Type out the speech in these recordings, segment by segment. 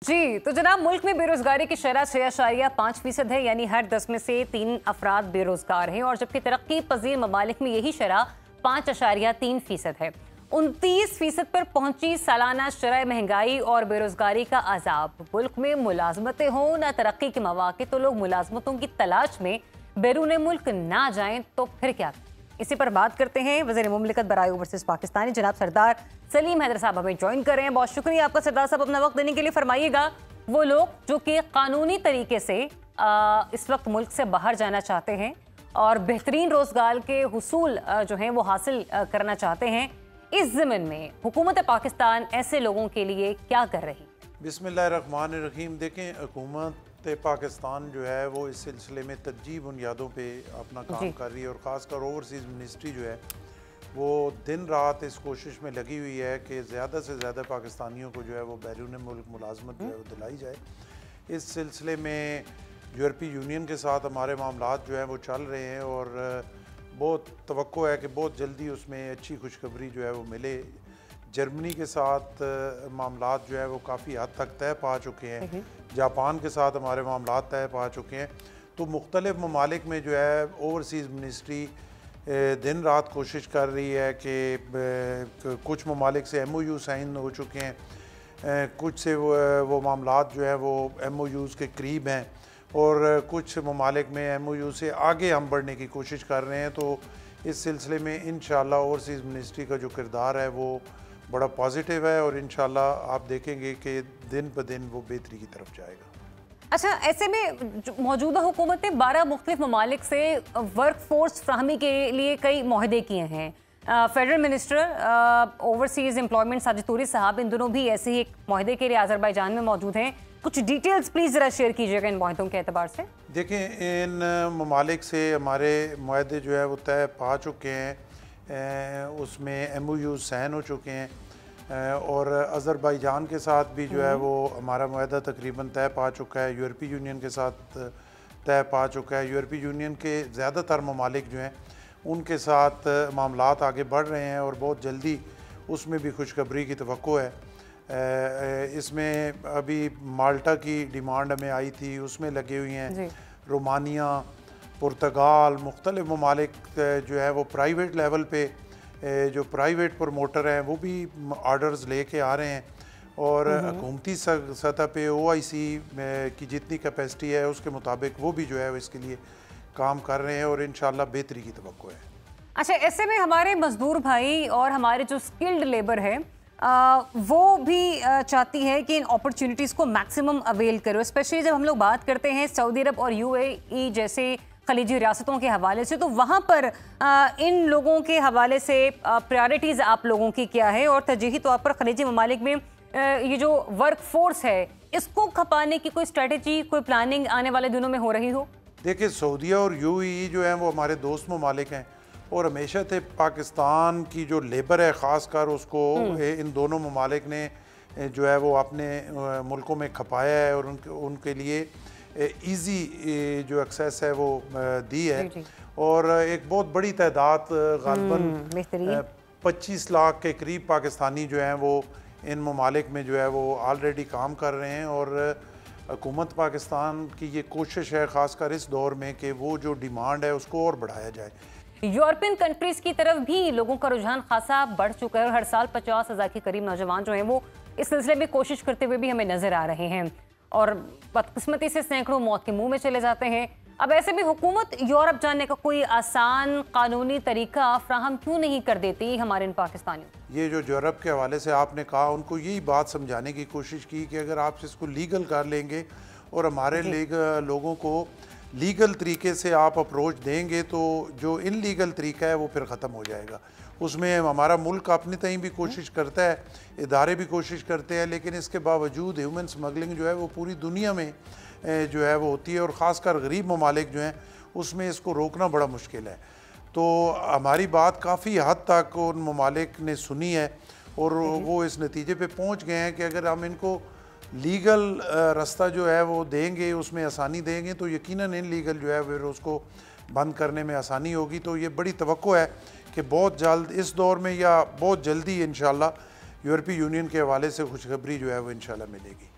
जी तो जनाब, मुल्क में बेरोजगारी की शरह 6.5% है, यानी हर 10 में से 3 अफराद बेरोजगार हैं। और जबकि तरक्की पजीर ममालिक में यही शरह 5.3% है। 29% पर पहुंची सालाना शरह महंगाई और बेरोजगारी का अजाब। मुल्क में मुलाजमतें हों ना तरक्की के मौके, तो लोग मुलाजमतों की तलाश में बैरून मुल्क ना जाएं तो फिर क्या। इसी पर बात करते हैं वज़ीर मुमलिकत बराए ओवरसीज पाकिस्तानी जनाब सरदार सलीम हैदर साहब हमें ज्वाइन कर रहे हैं। बहुत शुक्रिया आपका सरदार साहब, अपना वक्त देने के लिए। फरमाइएगा, वो लोग जो कि कानूनी तरीके से इस वक्त मुल्क से बाहर जाना चाहते हैं और बेहतरीन रोजगार के हुसूल जो हैं वो हासिल करना चाहते हैं, इस ज़मीन में हुकूमत पाकिस्तान ऐसे लोगों के लिए क्या कर रही? बिस्मिल्लाहिर्रहमानिर्रहीम। देखें, हुकूमत पाकिस्तान जो है वो इस सिलसिले में तरजीह बुनियादों पे अपना काम कर रही है और ख़ासकर ओवरसीज़ मिनिस्ट्री जो है वो दिन रात इस कोशिश में लगी हुई है कि ज़्यादा से ज़्यादा पाकिस्तानियों को जो है वो बैरून मुल्क मुलाजमत जो है वो दिलाई जाए। इस सिलसिले में यूरोपीय यूनियन के साथ हमारे मामलात जो हैं वो चल रहे हैं और बहुत तवक्को है कि बहुत जल्दी उसमें अच्छी खुशखबरी जो है वो मिले। जर्मनी के साथ मामलात जो है वो काफ़ी हद तक तय पा चुके हैं, जापान के साथ हमारे मामलात तय पा चुके हैं। तो मुख्तलिफ़ ममालिक में जो है ओवरसीज़ मिनिस्ट्री दिन रात कोशिश कर रही है कि कुछ ममालिक से MOU साइन हो चुके हैं, कुछ से वो मामलात जो है वो MOUs के करीब हैं और कुछ ममालिक में MOU से आगे हम बढ़ने की कोशिश कर रहे हैं। तो इस सिलसिले में इंशाअल्लाह ओवरसीज़ मिनिस्ट्री का जो किरदार है वो बड़ा पॉजिटिव है और इंशाअल्लाह आप देखेंगे कि दिन ब दिन वो बेहतरी की तरफ जाएगा। अच्छा, ऐसे में मौजूदा हुकूमत ने 12 मुख्तलिफ ममालिक से वर्क फोर्स फ्राहमी के लिए कई मुआहदे किए हैं। Federal minister overseas employment Sajid Turi साहब इन दोनों भी ऐसे ही एक मुआहदे के लिए आज़रबाईजान में मौजूद हैं। कुछ डिटेल्स प्लीज़ ज़रा शेयर कीजिएगा इन मुआहदों के एतबार से। देखें, इन ममालिक से हमारे मुआहदे जो है वो तय पा चुके हैं, उसमें MOU साइन हो चुके हैं और अज़रबाईजान के साथ भी जो है वो हमारा मुआहदा तकरीबन तय पा चुका है। यूरोपीय यूनियन के साथ तय पा चुका है। यूरोपीय यूनियन के ज़्यादातर ममालिक जो हैं उनके साथ मामलात आगे बढ़ रहे हैं और बहुत जल्दी उसमें भी खुशखबरी की तवक्को है। इसमें अभी माल्टा की डिमांड हमें आई थी, उसमें लगे हुए हैं। रोमानिया, पुर्तगाल, मुख्तलिफ ममालिक जो है वो प्राइवेट लेवल पे जो प्राइवेट प्रमोटर हैं वो भी आर्डर्स लेके आ रहे हैं और हुकूमती सतह पे OIC की जितनी कैपेसिटी है उसके मुताबिक वो भी जो है इसके लिए काम कर रहे हैं और इंशाल्लाह बेहतरी की तवक्को है। अच्छा, ऐसे में हमारे मजदूर भाई और हमारे जो स्किल्ड लेबर है वो भी चाहती है कि इन अपॉर्चुनिटीज़ को मैक्सिमम अवेल करो, स्पेशली जब हम लोग बात करते हैं सऊदी अरब और UAE जैसे खलीजी रियासतों के हवाले से। तो वहाँ पर इन लोगों के हवाले से प्रायोरिटीज़ आप लोगों की क्या है और तरजीही तौर पर खलीजी ममालिक में ये जो वर्क फोर्स है इसको खपाने की कोई स्ट्रेटजी, कोई प्लानिंग आने वाले दिनों में हो रही हो? देखिए, सऊदीया और UAE जो हैं वो हमारे दोस्त ममालिक हैं और हमेशा से पाकिस्तान की जो लेबर है ख़ासकर उसको इन दोनों ममालिक ने जो है वो अपने मुल्कों में खपाया है और उनके लिए इजी जो एक्सेस है वो दी है। और एक बहुत बड़ी तादाद गालिबन 25 लाख के करीब पाकिस्तानी जो हैं वो इन ममालिक में जो है वो ऑलरेडी काम कर रहे हैं और हुकूमत पाकिस्तान की ये कोशिश है ख़ासकर इस दौर में कि वो जो डिमांड है उसको और बढ़ाया जाए। यूरोपियन कंट्रीज़ की तरफ भी लोगों का रुझान खासा बढ़ चुका है और हर साल 50,000 के करीब नौजवान जो हैं वो इस सिलसिले में कोशिश करते हुए भी हमें नजर आ रहे हैं और बदकिस्मती से सैकड़ों मौत के मुंह में चले जाते हैं। अब ऐसे में हुकूमत यूरोप जाने का कोई आसान कानूनी तरीका फ्राहम क्यों नहीं कर देती हमारे इन पाकिस्तानियों? ये जो यूरोप के हवाले से आपने कहा, उनको यही बात समझाने की कोशिश की कि अगर आप इसको लीगल कर लेंगे और हमारे लोगों को लीगल तरीके से आप अप्रोच देंगे तो जो इनलीगल तरीका है वो फिर ख़त्म हो जाएगा। उसमें हमारा मुल्क अपनी तहीं भी कोशिश करता है, इदारे भी कोशिश करते हैं, लेकिन इसके बावजूद ह्यूमन स्मगलिंग जो है वो पूरी दुनिया में जो है वो होती है और ख़ासकर गरीब ममालिक जो हैं उसमें इसको रोकना बड़ा मुश्किल है। तो हमारी बात काफ़ी हद तक उन ममालिक ने सुनी है और वो इस नतीजे पे पहुंच गए हैं कि अगर हम इनको लीगल रास्ता जो है वो देंगे, उसमें आसानी देंगे तो यकीनन इनलीगल जो है फिर उसको बंद करने में आसानी होगी। तो ये बड़ी तवक्को है कि बहुत जल्द इस दौर में या बहुत जल्दी इंशाल्लाह यूरोपीय यूनियन के हवाले से खुशखबरी जो है वो इंशाल्लाह मिलेगी।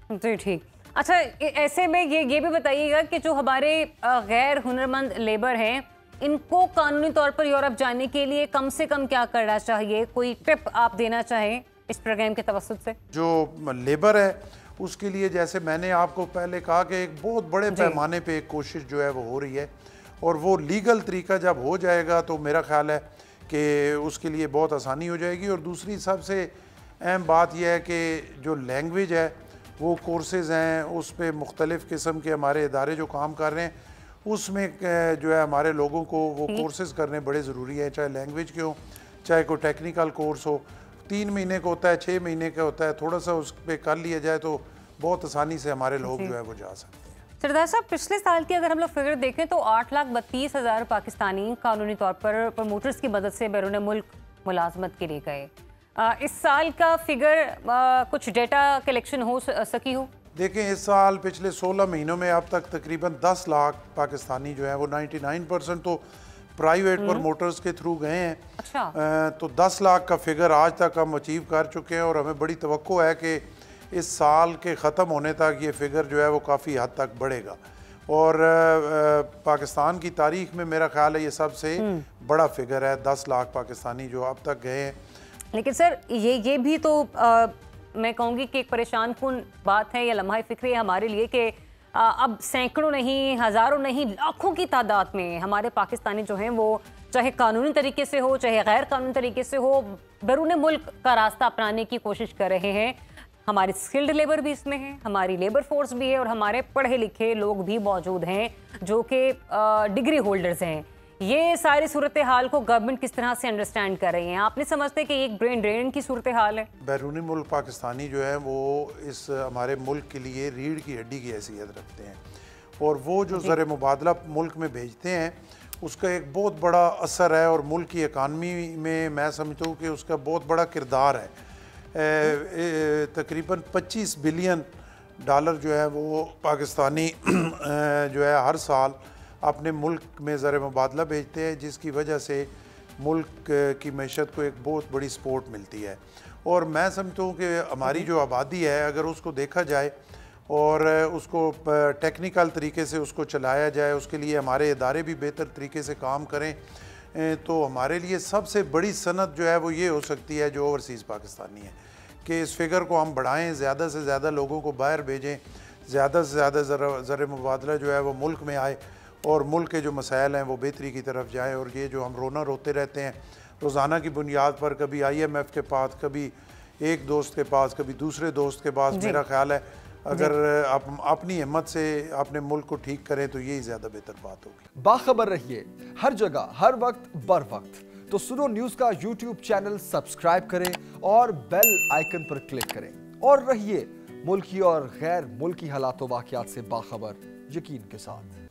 जी ठीक। अच्छा, ऐसे में ये भी बताइएगा कि जो हमारे गैर हुनरमंद लेबर हैं, इनको कानूनी तौर पर यूरोप जाने के लिए कम से कम क्या करना चाहिए? कोई टिप आप देना चाहें इस प्रोग्राम के तवस्सुत से? जो लेबर है उसके लिए, जैसे मैंने आपको पहले कहा कि एक बहुत बड़े पैमाने पे एक कोशिश जो है वो हो रही है, और वो लीगल तरीका जब हो जाएगा तो मेरा ख्याल है कि उसके लिए बहुत आसानी हो जाएगी। और दूसरी सबसे अहम बात यह है कि जो लैंग्वेज है, वो कोर्सेज़ हैं, उस पर मुख्तलिफ़ किस्म के हमारे इदारे जो काम कर रहे हैं, उसमें जो है हमारे लोगों को वो कोर्सेज़ करने बड़े ज़रूरी हैं, चाहे लैंग्वेज के हो, चाहे कोई टेक्निकल कोर्स हो। 3 महीने का होता है, 6 महीने का होता है, थोड़ा सा उस पर कर लिया जाए तो बहुत आसानी से हमारे लोग जो है वो जा सकते हैं। सरदार साहब, पिछले साल की अगर हम लोग फिगर देखें तो 8,32,000 पाकिस्तानी कानूनी तौर पर प्रमोटर्स की मदद से बैरून मुल्क मुलाजमत के लिए गए। इस साल का फिगर कुछ डेटा कलेक्शन हो सकी हो? देखें, इस साल पिछले 16 महीनों में अब तक तकरीबन 10 लाख पाकिस्तानी जो है वो 99% तो प्राइवेट प्रमोटर्स के थ्रू गए हैं। अच्छा। तो 10 लाख का फिगर आज तक हम अचीव कर चुके हैं, और हमें बड़ी तवक्को है कि इस साल के ख़त्म होने तक ये फिगर जो है वो काफ़ी हद तक बढ़ेगा। और पाकिस्तान की तारीख में मेरा ख्याल है ये सबसे बड़ा फिगर है, 10 लाख पाकिस्तानी जो अब तक गए हैं। लेकिन सर, ये भी तो मैं कहूँगी कि एक परेशान कुन बात है या लम्हा फ़िक्र है हमारे लिए कि अब सैकड़ों नहीं, हज़ारों नहीं, लाखों की तादाद में हमारे पाकिस्तानी जो हैं वो चाहे कानूनी तरीके से हो चाहे गैर कानूनी तरीके से हो, बैरून मुल्क का रास्ता अपनाने की कोशिश कर रहे हैं। हमारी स्किल्ड लेबर भी इसमें है, हमारी लेबर फोर्स भी है, और हमारे पढ़े लिखे लोग भी मौजूद हैं जो कि डिग्री होल्डर्स हैं। ये सारी सूरत हाल को गवर्नमेंट किस तरह से अंडरस्टैंड कर रही है? आप नहीं समझते कि एक ब्रेन ड्रेन की सूरत हाल है? बैरूनी मुल्क पाकिस्तानी जो है वो इस हमारे मुल्क के लिए रीढ़ की हड्डी की हैसियत रखते हैं, और वो जो ज़र मुबादला मुल्क में भेजते हैं उसका एक बहुत बड़ा असर है, और मुल्क की इकानमी में मैं समझता हूँ कि उसका बहुत बड़ा किरदार है। तकरीबन 25 बिलियन डॉलर जो है वो पाकिस्तानी जो है हर साल अपने मुल्क में ज़र मुबादला भेजते हैं, जिसकी वजह से मुल्क की मैशत को एक बहुत बड़ी सपोर्ट मिलती है। और मैं समझता हूँ कि हमारी जो आबादी है, अगर उसको देखा जाए और उसको टेक्निकल तरीके से उसको चलाया जाए, उसके लिए हमारे इदारे भी बेहतर तरीके से काम करें, तो हमारे लिए सबसे बड़ी सनत जो है वो ये हो सकती है जो ओवरसीज़ पाकिस्तानी है, कि इस फिगर को हम बढ़ाएं, ज़्यादा से ज़्यादा लोगों को बाहर भेजें, ज़्यादा से ज़्यादा ज़र मुबादला जो है वो मुल्क में आए, और मुल्क के जो मसाइल हैं वो बेहतरी की तरफ जाएँ। और ये जो हम रोना रोते रहते हैं रोज़ाना की बुनियाद पर, कभी IMF के पास, कभी एक दोस्त के पास, कभी दूसरे दोस्त के पास, मेरा ख्याल है अगर आप अपनी हिम्मत से अपने मुल्क को ठीक करें तो यही ज़्यादा बेहतर बात होगी। बाखबर रहिए हर जगह, हर वक्त, बर वक्त। तो सुनो न्यूज़ का YouTube चैनल सब्सक्राइब करें और बेल आइकन पर क्लिक करें, और रहिए मुल्की और गैर मुल्की हालात व वाक़यात से बाखबर, यकीन के साथ।